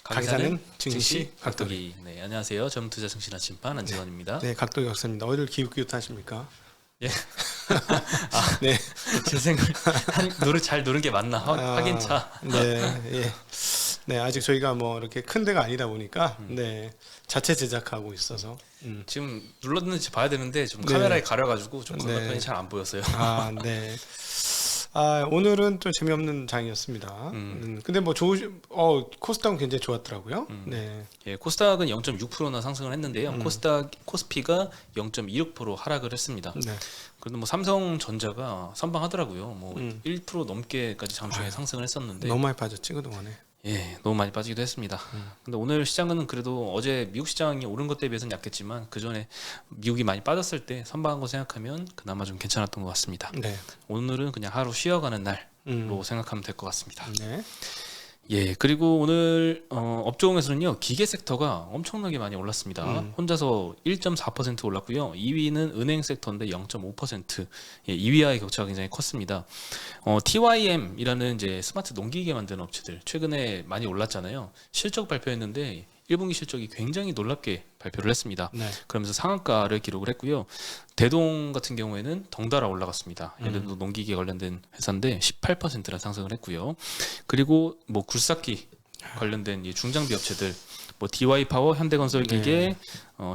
강의사는 증시 각도기. 각도기. 네, 안녕하세요. 전투자 증시나 심판 안지원입니다. 네, 각도기 박사입니다. 어디를 기웃기웃하십니까? 예. 네, 제 생각 잘 누른 게 맞나 확인차. 네, 예. 네, 아직 저희가 뭐 이렇게 큰 데가 아니다 보니까 네 자체 제작하고 있어서 지금 눌렀는지 봐야 되는데 좀 네. 카메라에 가려가지고 좀 건너편이 네. 잘 안 보였어요. 아, 네. 아, 오늘은 좀 재미없는 장이었습니다. 근데 뭐 코스닥은 굉장히 좋았더라고요. 네. 예, 코스닥은 0.6%나 상승을 했는데요. 코스피가 0.26% 하락을 했습니다. 네. 그래도 뭐 삼성전자가 선방하더라고요. 뭐 1% 넘게까지 장중에 상승을 했었는데 너무 많이 빠졌지 그동안에. 예, 너무 많이 빠지기도 했습니다. 근데 오늘 시장은 그래도 어제 미국 시장이 오른 것 대비해서는 약했지만 그 전에 미국이 많이 빠졌을 때 선방한 거 생각하면 그나마 좀 괜찮았던 것 같습니다. 네. 오늘은 그냥 하루 쉬어가는 날로 생각하면 될 것 같습니다. 네. 예, 그리고 오늘 업종에서는요 기계 섹터가 엄청나게 많이 올랐습니다. 혼자서 1.4% 올랐고요. 2위는 은행 섹터인데 0.5%. 예, 2위와의 격차가 굉장히 컸습니다. TYM이라는 이제 스마트 농기계 만드는 업체들 최근에 많이 올랐잖아요. 실적 발표했는데 1분기 실적이 굉장히 놀랍게 발표를 했습니다. 네. 그러면서 상한가를 기록을 했고요. 대동 같은 경우에는 덩달아 올라갔습니다. 얘네도 농기계 관련된 회사인데 18%나 상승을 했고요. 그리고 뭐 굴삭기 관련된 이 중장비 업체들 뭐 DY파워, 현대건설기계,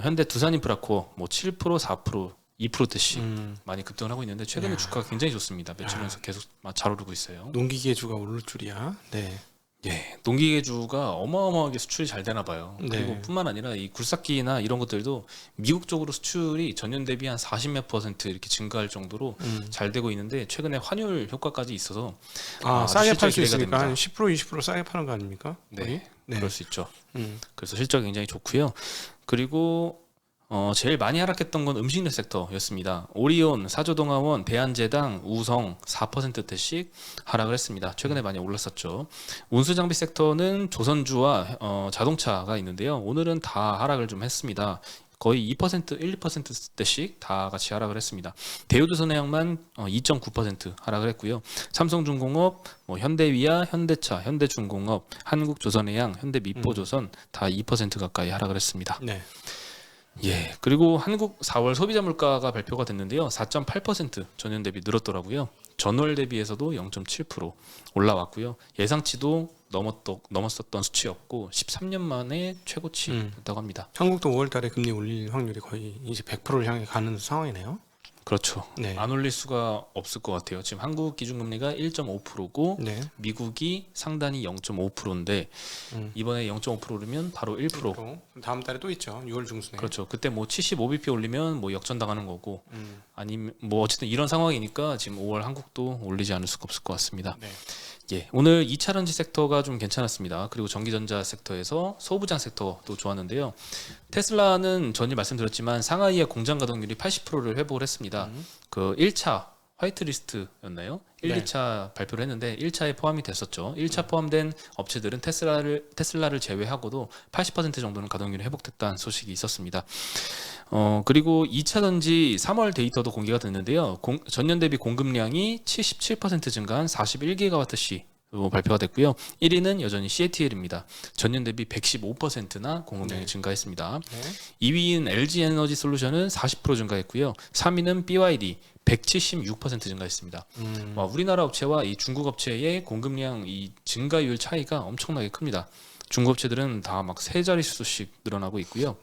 현대 두산인프라코어 뭐 7%, 4%, 2%대씩 많이 급등을 하고 있는데 최근에 주가가 굉장히 좋습니다. 며칠 연속 계속 잘 오르고 있어요. 농기계주가 오를 줄이야. 네. 예, 농기계주가 어마어마하게 수출이 잘 되나 봐요. 네. 그리고 뿐만 아니라 이 굴삭기나 이런 것들도 미국 쪽으로 수출이 전년 대비 한 40몇 % 이렇게 증가할 정도로 잘 되고 있는데 최근에 환율 효과까지 있어서 싸게 실적이 팔 수 기대가 있으니까 됩니다. 한 10% 20% 싸게 파는 거 아닙니까? 네, 거의? 네. 그럴 수 있죠. 음. 그래서 실적이 굉장히 좋고요. 그리고 제일 많이 하락했던 건 음식료 섹터였습니다. 오리온, 사조동아원, 대한제당, 우성 4%대씩 하락을 했습니다. 최근에 많이 올랐었죠. 운수장비 섹터는 조선주와 자동차가 있는데요. 오늘은 다 하락을 좀 했습니다. 거의 2%, 1, 2%대씩 다 같이 하락을 했습니다. 대우조선해양만 2.9% 하락을 했고요. 삼성중공업, 뭐 현대위아, 현대차, 현대중공업, 한국조선해양, 현대미포조선 다 2% 가까이 하락을 했습니다. 네. 예, 그리고 한국 4월 소비자 물가가 발표가 됐는데요. 4.8% 전년 대비 늘었더라고요. 전월 대비해서도 0.7% 올라왔고요. 예상치도 넘었었던 수치였고 13년 만에 최고치였다고 합니다. 한국도 5월 달에 금리 올릴 확률이 거의 이제 100%를 향해 가는 상황이네요. 그렇죠. 네. 안 올릴 수가 없을 것 같아요. 지금 한국 기준금리가 1.5%고 네. 미국이 상단이 0.5%인데 이번에 0.5% 오르면 바로 1%. 다음 달에 또 있죠. 6월 중순에. 그렇죠. 그때 뭐 75bp 올리면 뭐 역전당하는 거고 아니면 뭐 어쨌든 이런 상황이니까 지금 5월 한국도 올리지 않을 수가 없을 것 같습니다. 네. 예, 오늘 2차 전지 섹터가 좀 괜찮았습니다. 그리고 전기전자 섹터에서 소부장 sek터도 좋았는데요. 테슬라는 전일 말씀드렸지만 상하이의 공장 가동률이 80%를 회복을 했습니다. 그 1차 화이트리스트였나요? 1, 네. 2차 발표를 했는데 1차에 포함이 됐었죠. 1차 포함된 업체들은 테슬라를 제외하고도 80% 정도는 가동률이 회복됐다는 소식이 있었습니다. 그리고 2차 전지 3월 데이터도 공개가 됐는데요. 전년 대비 공급량이 77% 증가한 41GWh 발표가 됐고요. 1위는 여전히 CATL입니다. 전년 대비 115%나 공급량이 증가했습니다. 2위인 LG에너지 솔루션은 40% 증가했고요. 3위는 BYD 176% 증가했습니다. 우리나라 업체와 이 중국 업체의 공급량 이 증가율 차이가 엄청나게 큽니다. 중국 업체들은 다 막 세 자릿수씩 늘어나고 있고요.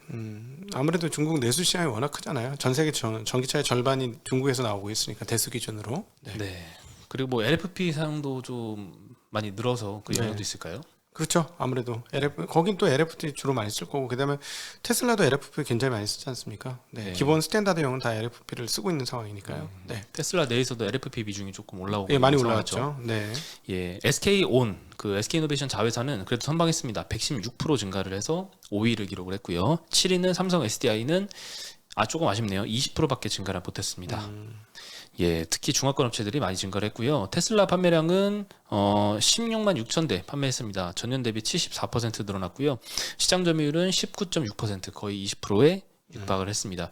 아무래도 중국 내수 시장이 워낙 크잖아요. 전 세계 전기차의 절반이 중국에서 나오고 있으니까 대수 기준으로. 네. 네. 그리고 뭐 LFP 사용도 좀 많이 늘어서 그 영향도 네. 있을까요? 그렇죠. 아무래도 거긴 또 LFP 주로 많이 쓸 거고 그다음에 테슬라도 LFP 굉장히 많이 쓰지 않습니까? 네. 네. 기본 스탠다드형은 다 LFP를 쓰고 있는 상황이니까요. 네. 테슬라 내에서도 LFP 비중이 조금 올라오고 예, 많이 있는 상황이죠. 올라왔죠. 네. 예, SK온 그 SK이노베이션 자회사는 그래도 선방했습니다. 116% 증가를 해서 5위를 기록을 했고요. 7위는 삼성 SDI는 조금 아쉽네요. 20%밖에 증가를 못했습니다. 예, 특히 중화권 업체들이 많이 증가를 했고요. 테슬라 판매량은 16만 6천 대 판매했습니다. 전년 대비 74% 늘어났고요. 시장 점유율은 19.6% 거의 20%에 육박을 했습니다.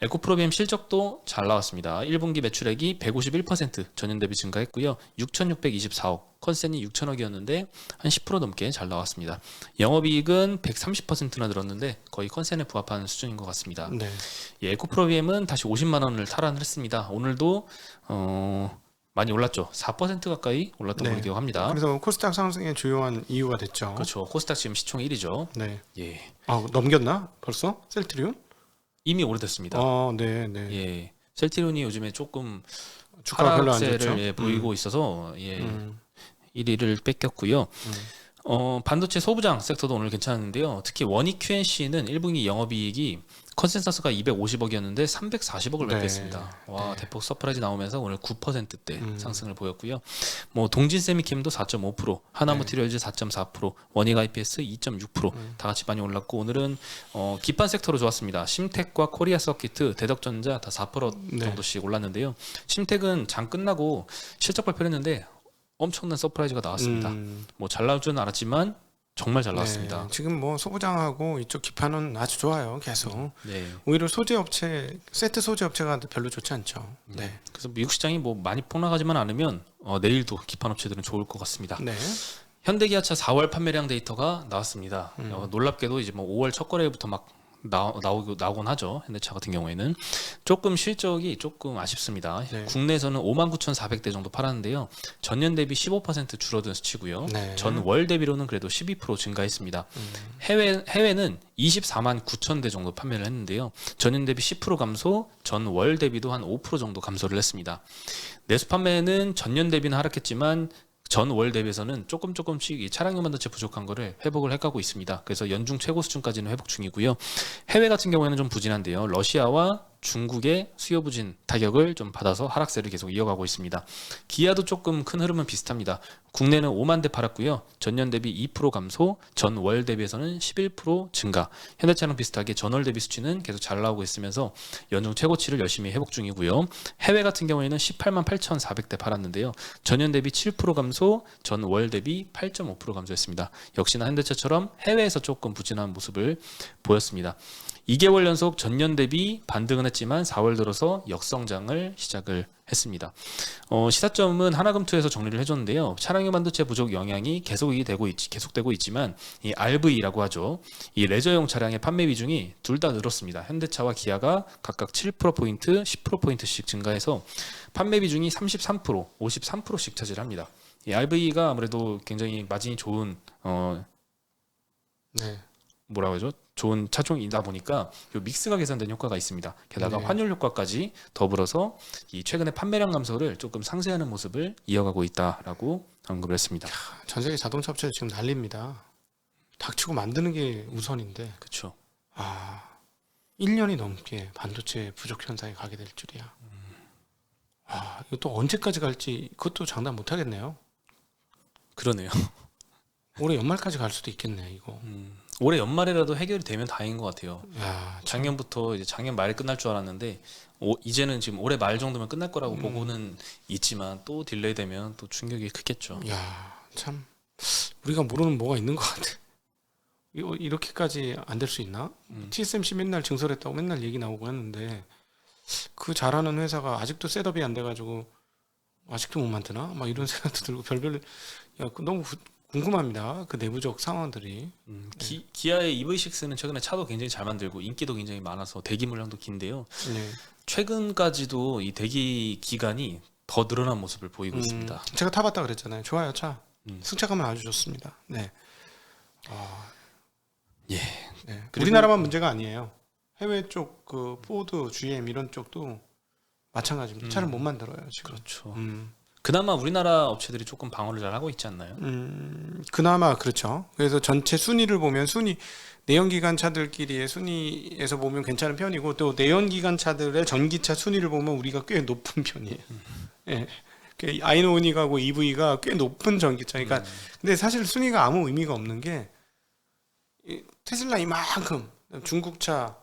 에코프로 BM 실적도 잘 나왔습니다. 1분기 매출액이 151% 전년 대비 증가했고요. 6,624억, 컨센이 6천억이었는데 한 10% 넘게 잘 나왔습니다. 영업이익은 130%나 늘었는데 거의 컨센에 부합하는 수준인 것 같습니다. 네. 이 에코프로 BM은 다시 50만 원을 탈환을 했습니다. 오늘도 많이 올랐죠. 4% 가까이 올랐던 네. 걸로 기억합니다. 그래서 코스닥 상승의 주요한 이유가 됐죠. 그렇죠. 코스닥 지금 시총 1위죠. 네. 예. 아, 넘겼나? 벌써? 셀트리온? 이미 오래됐습니다. 네, 네. 예. 셀트리온이 요즘에 조금 주가가 별로 안 하락세를 좋죠. 예, 보이고 있어서 예. 음. 1위를 뺏겼고요. 반도체 소부장 섹터도 오늘 괜찮은데요. 특히 원익 QNC는 1분기 영업이익이 컨센서스가 250억이었는데 340억을 네. 뵙겠습니다. 와, 네. 대폭 서프라이즈 나오면서 오늘 9%대 상승을 보였고요. 뭐 동진세미킴도 4.5%, 하나마티리얼즈 4.4%, 원익 IPS 2.6%, 다 같이 많이 올랐고 오늘은 기판 섹터로 좋았습니다. 심텍과 코리아 서키트, 대덕전자 다 4% 정도씩 올랐는데요. 심텍은 장 끝나고 실적 발표를 했는데 엄청난 서프라이즈가 나왔습니다. 뭐 잘 나올 줄은 알았지만 정말 잘 나왔습니다. 네. 지금 뭐 소부장하고 이쪽 기판은 아주 좋아요. 계속. 네. 오히려 소재 업체, 세트 소재 업체가 별로 좋지 않죠. 네. 그래서 미국 시장이 뭐 많이 폭락하지만 않으면 내일도 기판 업체들은 좋을 것 같습니다. 네. 현대기아차 4월 판매량 데이터가 나왔습니다. 놀랍게도 이제 뭐 5월 첫 거래부터 막 나오곤 하죠. 현대차 같은 경우에는 조금 실적이 조금 아쉽습니다. 네. 국내에서는 59,400대 정도 팔았는데요. 전년 대비 15% 줄어든 수치고요. 네. 전 월 대비로는 그래도 12% 증가했습니다. 해외는 24만 9천 대 정도 판매를 했는데요. 전년 대비 10% 감소, 전 월 대비도 한 5% 정도 감소를 했습니다. 내수 판매는 전년 대비는 하락했지만 전 월 대비해서는 조금씩 이 차량용 반도체 부족한 거를 회복을 해가고 있습니다. 그래서 연중 최고 수준까지는 회복 중이고요. 해외 같은 경우에는 좀 부진한데요. 러시아와 중국의 수요 부진 타격을 좀 받아서 하락세를 계속 이어가고 있습니다. 기아도 조금 큰 흐름은 비슷합니다. 국내는 5만 대 팔았고요. 전년 대비 2% 감소, 전 월 대비해서는 11% 증가. 현대차랑 비슷하게 전월 대비 수치는 계속 잘 나오고 있으면서 연중 최고치를 열심히 회복 중이고요. 해외 같은 경우에는 18만 8,400대 팔았는데요. 전년 대비 7% 감소, 전 월 대비 8.5% 감소했습니다. 역시나 현대차처럼 해외에서 조금 부진한 모습을 보였습니다. 2개월 연속 전년 대비 반등은 했지만 4월 들어서 역성장을 시작을 했습니다. 시사점은 하나금투에서 정리를 해줬는데요. 차량용 반도체 부족 영향이 계속되고 있지만 이 RV라고 하죠. 이 레저용 차량의 판매 비중이 둘 다 늘었습니다. 현대차와 기아가 각각 7%포인트, 10%포인트씩 증가해서 판매 비중이 33%, 53%씩 차지합니다. 이 RV가 아무래도 굉장히 마진이 좋은 네. 뭐라고 하죠? 좋은 차종이다 보니까 요 믹스가 개선된 효과가 있습니다. 게다가 네. 환율 효과까지 더불어서 이 최근에 판매량 감소를 조금 상쇄하는 모습을 이어가고 있다라고 언급을 했습니다. 전 세계 자동차 업체 지금 난립니다. 닥치고 만드는 게 우선인데. 그렇죠. 1년이 넘게 반도체 부족 현상이 가게 될 줄이야. 이것도 언제까지 갈지 그것도 장담 못 하겠네요. 그러네요. 올해 연말까지 갈 수도 있겠네, 이거. 올해 연말이라도 해결이 되면 다행인 것 같아요. 야, 작년부터 이제 작년 말에 끝날 줄 알았는데 이제는 지금 올해 말 정도면 끝날 거라고 보고는 있지만 또 딜레이 되면 또 충격이 크겠죠. 야, 참 우리가 모르는 뭐가 있는 것 같아. 이렇게까지 안 될 수 있나? TSMC 맨날 증설했다고 맨날 얘기 나오고 했는데 그 잘하는 회사가 아직도 셋업이 안 돼가지고 아직도 못 만드나? 막 이런 생각도 들고 별별. 너무 궁금합니다. 그 내부적 상황들이. 기아의 EV6는 최근에 차도 굉장히 잘 만들고 인기도 굉장히 많아서 대기 물량도 긴데요. 네. 최근까지도 이 대기 기간이 더 늘어난 모습을 보이고 있습니다. 제가 타봤다 그랬잖아요. 좋아요, 차. 승차감은 아주 좋습니다. 네. 예. 네. 그리고- 우리나라만 문제가 아니에요. 해외 쪽 그 포드, GM 이런 쪽도 마찬가지입니다. 차를 못 만들어요 지금. 그렇죠. 음. 그나마 우리나라 업체들이 조금 방어를 잘 하고 있지 않나요? 그나마 그렇죠. 그래서 전체 순위를 보면 내연기관 차들끼리의 순위에서 보면 괜찮은 편이고 또 내연기관 차들의 전기차 순위를 보면 우리가 꽤 높은 편이에요. 예. 아이오닉하고 EV가 꽤 높은 전기차니까. 근데 사실 순위가 아무 의미가 없는 게 이 테슬라 이만큼 중국차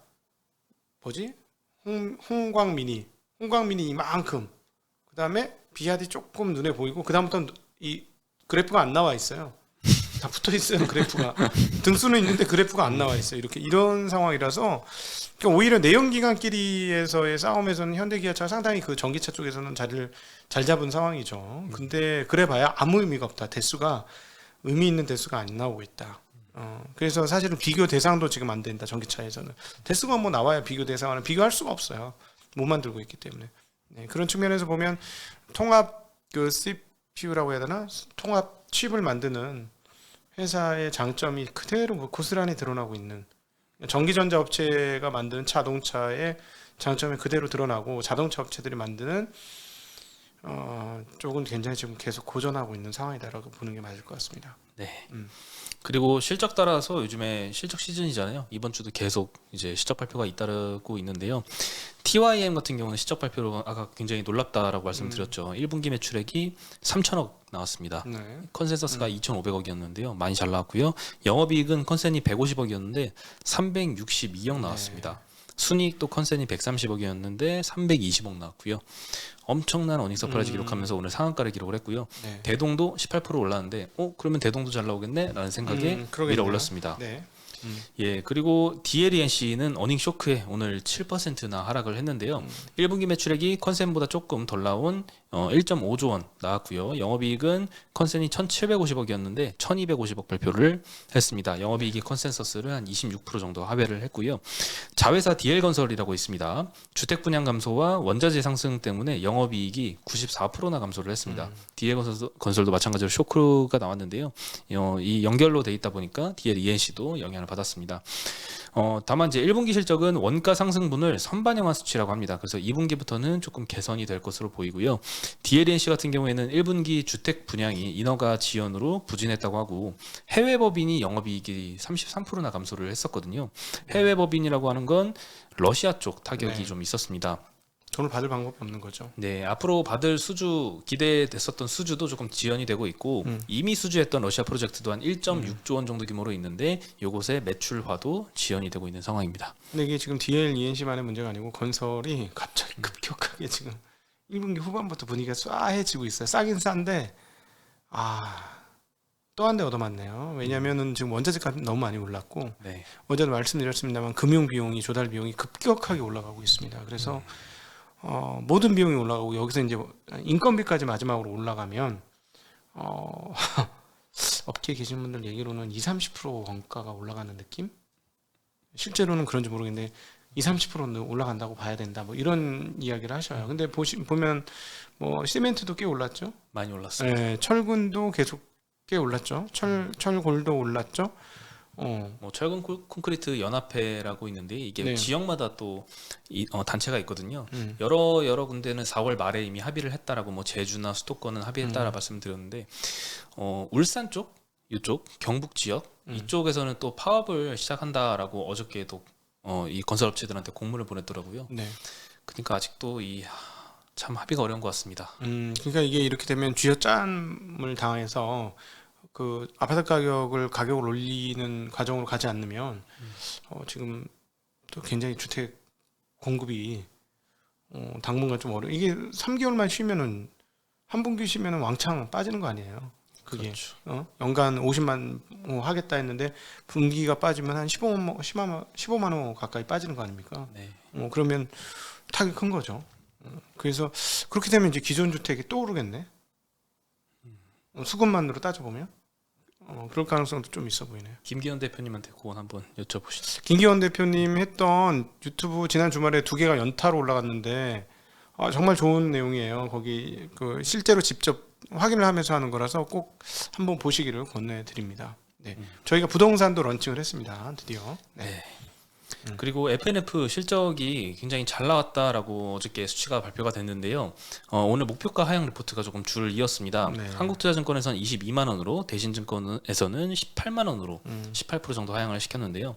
홍광미니 이만큼 그다음에 비아디 조금 눈에 보이고 그다음부터는 이 그래프가 안 나와 있어요. 다 붙어 있어요 그래프가. 등수는 있는데 그래프가 안 나와 있어요. 이렇게 이런 상황이라서 그러니까 오히려 내연기관끼리에서의 싸움에서는 현대기아차가 상당히 그 전기차 쪽에서는 자리를 잘 잡은 상황이죠. 근데 그래봐야 아무 의미가 없다. 대수가 의미 있는 대수가 안 나오고 있다. 그래서 사실은 비교 대상도 지금 안 된다. 전기차에서는 대수가 뭐 나와야 비교 대상은 비교할 수가 없어요. 못 만들고 있기 때문에. 네, 그런 측면에서 보면 통합 그 CPU라고 해야 되나? 통합 칩을 만드는 회사의 장점이 그대로 고스란히 드러나고 있는 전기전자 업체가 만드는 자동차의 장점이 그대로 드러나고 자동차 업체들이 만드는 쪽은 굉장히 지금 계속 고전하고 있는 상황이다라고 보는 게 맞을 것 같습니다. 네. 그리고 실적 따라서 요즘에 실적 시즌이잖아요. 이번 주도 계속 이제 실적 발표가 잇따르고 있는데요. TYM 같은 경우는 실적 발표로 아까 굉장히 놀랍다라고 말씀드렸죠. 1분기 매출액이 3천억 나왔습니다. 네. 컨센서스가 2,500억이었는데요. 많이 잘 나왔고요. 영업이익은 컨센이 150억이었는데 362억 나왔습니다. 순이익도 컨센이 130억이었는데 320억 나왔고요. 엄청난 어닝 서프라이즈 기록하면서 오늘 상한가를 기록을 했고요. 네. 대동도 18% 올랐는데 그러면 대동도 잘 나오겠네? 라는 생각에 밀어 올랐습니다. 네. 예, 그리고 DLENC는 어닝 쇼크에 오늘 7%나 하락을 했는데요. 1분기 매출액이 컨센보다 조금 덜 나온 1.5조 원 나왔고요. 영업이익은 컨센이 1,750억이었는데 1,250억 발표를 했습니다. 영업이익이 컨센서스를 한 26% 정도 하회를 했고요. 자회사 DL건설이라고 있습니다. 주택 분양 감소와 원자재 상승 때문에 영업이익이 94%나 감소를 했습니다. DL건설도 마찬가지로 쇼크가 나왔는데요. 이 연결로 돼 있다 보니까 DLENC도 영향을 받았습니다. 다만 이제 1분기 실적은 원가 상승분을 선반영한 수치라고 합니다. 그래서 2분기부터는 조금 개선이 될 것으로 보이고요. DLNC 같은 경우에는 1분기 주택 분양이 인허가 지연으로 부진했다고 하고 해외 법인이 영업이익이 33%나 감소를 했었거든요. 해외 법인이라고 하는 건 러시아 쪽 타격이 좀 있었습니다. 돈을 받을 방법이 없는 거죠. 네, 앞으로 받을 수주 기대됐었던 수주도 조금 지연이 되고 있고 이미 수주했던 러시아 프로젝트도 한 1.6조 원 정도 규모로 있는데 이곳의 매출화도 지연이 되고 있는 상황입니다. 근데 이게 지금 DLENC만의 문제가 아니고 건설이 갑자기 급격하게 지금 1분기 후반부터 분위기가 쏴해지고 있어요. 싸긴 싼데 또 한 대 얻어맞네요. 왜냐하면은 지금 원자재 값이 너무 많이 올랐고 네. 어제도 말씀드렸습니다만 금융 비용이 조달 비용이 급격하게 올라가고 있습니다. 그래서 모든 비용이 올라가고 여기서 이제 인건비까지 마지막으로 올라가면 업계에 계신 분들 얘기로는 20-30% 원가가 올라가는 느낌? 실제로는 그런지 모르겠는데 20-30%는 올라간다고 봐야 된다. 뭐 이런 이야기를 하셔요. 근데 보면 뭐 시멘트도 꽤 올랐죠. 많이 올랐습니다. 네, 철근도 계속 꽤 올랐죠. 철골도 올랐죠. 뭐 철근 콘크리트 연합회라고 있는데 이게 네. 지역마다 또 단체가 있거든요. 여러 군데는 4월 말에 이미 합의를 했다라고 뭐 제주나 수도권은 합의했다라 말씀드렸는데 울산 쪽 이쪽 경북 지역 이쪽에서는 또 파업을 시작한다라고 어저께도 이 건설업체들한테 공문을 보냈더라고요. 네. 그러니까 아직도 참 합의가 어려운 것 같습니다. 그러니까 이게 이렇게 되면 쥐어짬을 당해서 그 아파트 가격을 올리는 과정으로 가지 않으면 지금 또 굉장히 주택 공급이 당분간 좀 어려. 이게 3개월만 쉬면은 한 분기 쉬면은 왕창 빠지는 거 아니에요? 그게 그렇죠. 연간 50만 하겠다 했는데 분기가 빠지면 한 15만 원 가까이 빠지는 거 아닙니까? 네. 그러면 타격이 큰 거죠. 그래서 그렇게 되면 이제 기존 주택이 또 오르겠네. 수급만으로 따져보면 그럴 가능성도 좀 있어 보이네요. 김기현 대표님한테 그건 한번 여쭤보시죠. 김기현 대표님 했던 유튜브 지난 주말에 2개가 연타로 올라갔는데 정말 좋은 내용이에요. 거기 그 실제로 직접 확인을 하면서 하는 거라서 꼭 한번 보시기를 권해드립니다. 네, 저희가 부동산도 런칭을 했습니다. 드디어. 네. 그리고 FNF 실적이 굉장히 잘 나왔다라고 어저께 수치가 발표가 됐는데요. 오늘 목표가 하향 리포트가 조금 줄을 이었습니다. 네. 한국투자증권에서는 22만 원으로 대신증권에서는 18만 원으로 18% 정도 하향을 시켰는데요.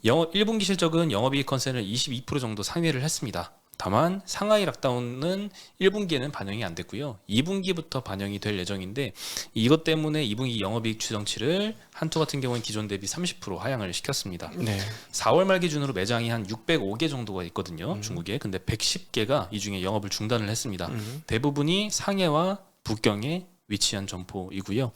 1분기 실적은 영업이익 컨센을 22% 정도 상회를 했습니다. 다만 상하이 락다운은 1분기에는 반영이 안 됐고요. 2분기부터 반영이 될 예정인데 이것 때문에 2분기 영업이익 추정치를 한투 같은 경우는 기존 대비 30% 하향을 시켰습니다. 네. 4월 말 기준으로 매장이 한 605개 정도가 있거든요. 중국에. 근데 110개가 이 중에 영업을 중단을 했습니다. 대부분이 상해와 북경에 위치한 점포이고요.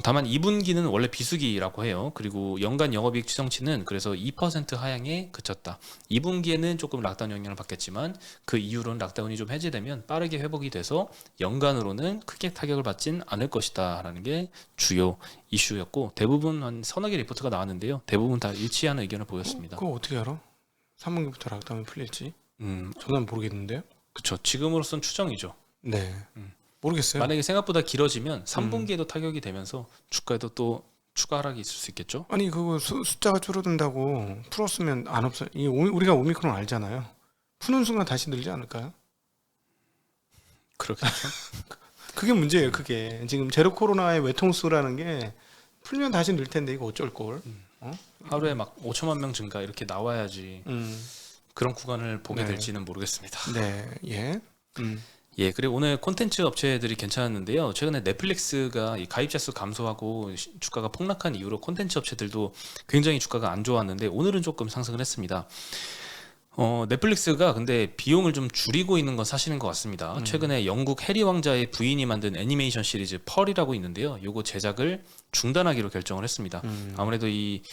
다만 2분기는 원래 비수기라고 해요. 그리고 연간 영업이익 추정치는 그래서 2% 하향에 그쳤다. 2분기에는 조금 락다운 영향을 받겠지만 그 이후로는 락다운이 좀 해제되면 빠르게 회복이 돼서 연간으로는 크게 타격을 받진 않을 것이다라는 게 주요 이슈였고 대부분 한 서너 개 리포트가 나왔는데요. 대부분 다 일치하는 의견을 보였습니다. 그거 어떻게 알아? 3분기부터 락다운이 풀릴지? 음, 저는 모르겠는데요. 그렇죠. 지금으로선 추정이죠. 네. 음. 모르겠어요. 만약에 생각보다 길어지면 3분기에도 타격이 되면서 주가에도 또 추가 하락이 있을 수 있겠죠. 아니 그거 숫자가 줄어든다고 풀었으면 안 없어. 이 우리가 오미크론 알잖아요. 푸는 순간 다시 늘지 않을까요? 그렇겠죠. 그게 문제예요. 그게 지금 제로 코로나의 외통수라는 게 풀면 다시 늘 텐데 이거 어쩔 걸. 하루에 막 5천만 명 증가 이렇게 나와야지 그런 구간을 보게 네. 될지는 모르겠습니다. 네, 예. 예, 그리고 오늘 콘텐츠 업체들이 괜찮았는데요. 최근에 넷플릭스가 이 가입자 수 감소하고 주가가 폭락한 이후로 콘텐츠 업체들도 굉장히 주가가 안 좋았는데 오늘은 조금 상승을 했습니다. 넷플릭스가 근데 비용을 좀 줄이고 있는 건 사실인 것 같습니다. 최근에 영국 해리 왕자의 부인이 만든 애니메이션 시리즈 펄이라고 있는데요. 요거 제작을 중단하기로 결정을 했습니다. 아무래도 이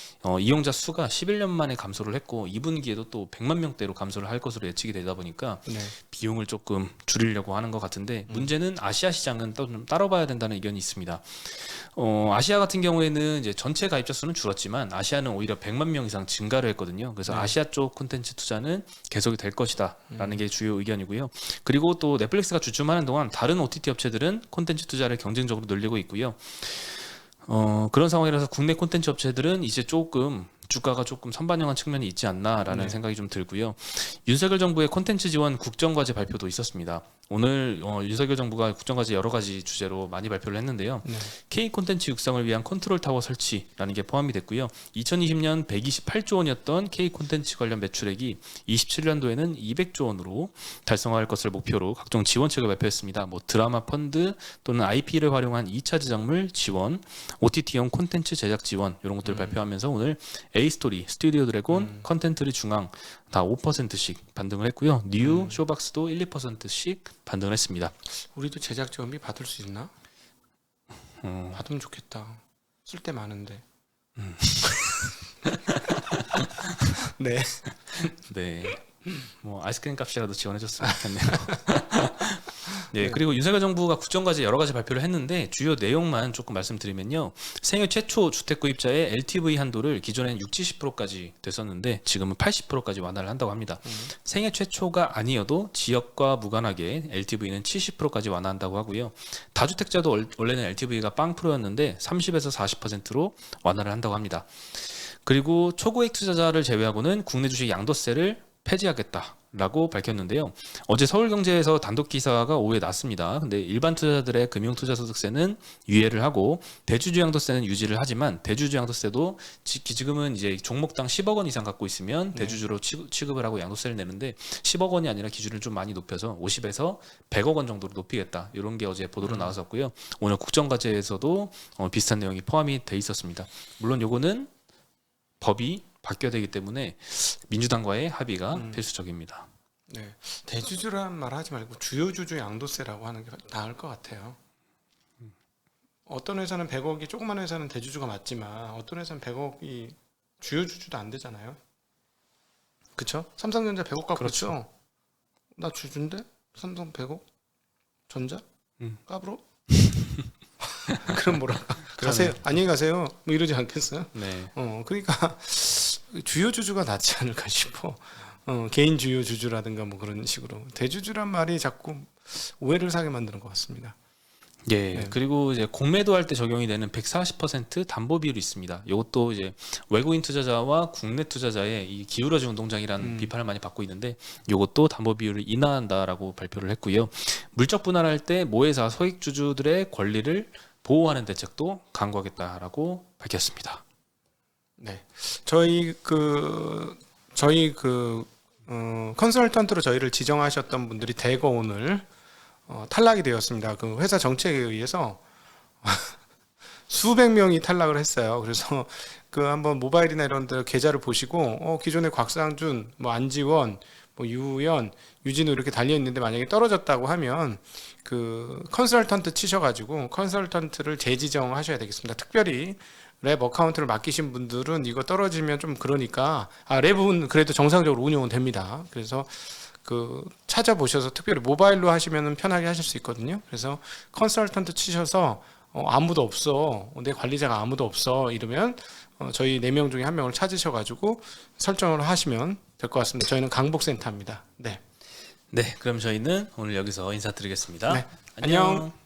이용자 수가 11년 만에 감소를 했고 2분기에도 또 100만 명대로 감소를 할 것으로 예측이 되다 보니까 네. 비용을 조금 줄이려고 하는 것 같은데 문제는 아시아 시장은 또 좀 따라봐야 된다는 의견이 있습니다. 아시아 같은 경우에는 이제 전체 가입자 수는 줄었지만 아시아는 오히려 100만 명 이상 증가를 했거든요. 그래서 아시아 쪽 콘텐츠 투자는 계속이 될 것이다라는 게 주요 의견이고요. 그리고 또 넷플릭스가 주춤하는 동안 다른 OTT 업체들은 콘텐츠 투자를 경쟁적으로 늘리고 있고요. 그런 상황이라서 국내 콘텐츠 업체들은 이제 조금 주가가 조금 선반영한 측면이 있지 않나라는 네. 생각이 좀 들고요. 윤석열 정부의 콘텐츠 지원 국정과제 발표도 있었습니다. 오늘 윤석열 정부가 국정과제 여러 가지 주제로 많이 발표를 했는데요. 네. K 콘텐츠 육성을 위한 컨트롤 타워 설치라는 게 포함이 됐고요. 2020년 128조 원이었던 K 콘텐츠 관련 매출액이 27년도에는 200조 원으로 달성할 것을 목표로 각종 지원책을 발표했습니다. 뭐 드라마 펀드 또는 IP를 활용한 2차 제작물 지원, OTT용 콘텐츠 제작 지원 이런 것들을 발표하면서 오늘 A스토리, 스튜디오 드래곤, 컨텐트리 중앙 다 5%씩 반등을 했고요. 뉴, 쇼박스도 1, 2%씩 반등을 했습니다. 우리도 제작 지원비 받을 수 있나? 받으면 좋겠다. 쓸 때 많은데. 네. 네. 뭐 아이스크림 값이라도 지원해줬으면 좋겠네요. 네, 그리고 윤석열 정부가 국정과제 여러 가지 발표를 했는데 주요 내용만 조금 말씀드리면요. 생애 최초 주택 구입자의 LTV 한도를 기존에는 60, 70%까지 됐었는데 지금은 80%까지 완화를 한다고 합니다. 생애 최초가 아니어도 지역과 무관하게 LTV는 70%까지 완화한다고 하고요. 다주택자도 원래는 LTV가 0%였는데 30에서 40%로 완화를 한다고 합니다. 그리고 초고액 투자자를 제외하고는 국내 주식 양도세를 폐지하겠다라고 밝혔는데요. 어제 서울경제에서 단독 기사가 오후에 났습니다. 근데 일반 투자자들의 금융투자소득세는 유예를 하고 대주주 양도세는 유지를 하지만 대주주 양도세도 지금은 이제 종목당 10억 원 이상 갖고 있으면 대주주로 취급을 하고 양도세를 내는데 10억 원이 아니라 기준을 좀 많이 높여서 50에서 100억 원 정도로 높이겠다. 이런 게 어제 보도로 나왔었고요. 오늘 국정과제에서도 비슷한 내용이 포함이 돼 있었습니다. 물론 요거는 법이 바뀌어야 되기 때문에 민주당과의 합의가 필수적입니다. 네. 대주주란 말 하지 말고 주요 주주 양도세라고 하는 게 나을 것 같아요. 어떤 회사는 100억이 조그만 회사는 대주주가 맞지만 어떤 회사는 100억이 주요 주주도 안 되잖아요. 그쵸? 삼성전자 100억 갖고 그렇죠. 있죠? 나 주주인데? 삼성 100억? 전자? 까불어? 그럼 뭐라 가세요. 안녕히 가세요. 뭐 이러지 않겠어요? 네. 그러니까 주요 주주가 낫지 않을까 싶어. 개인 주요 주주라든가 뭐 그런 식으로 대주주란 말이 자꾸 오해를 사게 만드는 것 같습니다. 예. 네. 그리고 이제 공매도 할 때 적용이 되는 140% 담보 비율이 있습니다. 이것도 이제 외국인 투자자와 국내 투자자의 이 기울어진 운동장이라는 비판을 많이 받고 있는데 이것도 담보 비율을 인하한다라고 발표를 했고요. 물적 분할할 때 모회사 소액 주주들의 권리를 보호하는 대책도 강구하겠다라고 밝혔습니다. 네, 저희 컨설턴트로 저희를 지정하셨던 분들이 대거 오늘 탈락이 되었습니다. 그 회사 정책에 의해서 수백 명이 탈락을 했어요. 그래서 그 한번 모바일이나 이런 데 계좌를 보시고 기존에 곽상준, 뭐 안지원, 뭐 유연, 유진우 이렇게 달려 있는데 만약에 떨어졌다고 하면 그 컨설턴트 치셔가지고 컨설턴트를 재지정하셔야 되겠습니다. 특별히 랩 어카운트를 맡기신 분들은 이거 떨어지면 좀 그러니까 랩은 그래도 정상적으로 운영은 됩니다. 그래서 그 찾아보셔서 특별히 모바일로 하시면 편하게 하실 수 있거든요. 그래서 컨설턴트 치셔서 아무도 없어, 내 관리자가 아무도 없어 이러면 저희 4명 중에 1명을 찾으셔가지고 설정을 하시면 될 것 같습니다. 저희는 강복센터입니다. 네. 네, 그럼 저희는 오늘 여기서 인사드리겠습니다. 네. 안녕. 안녕.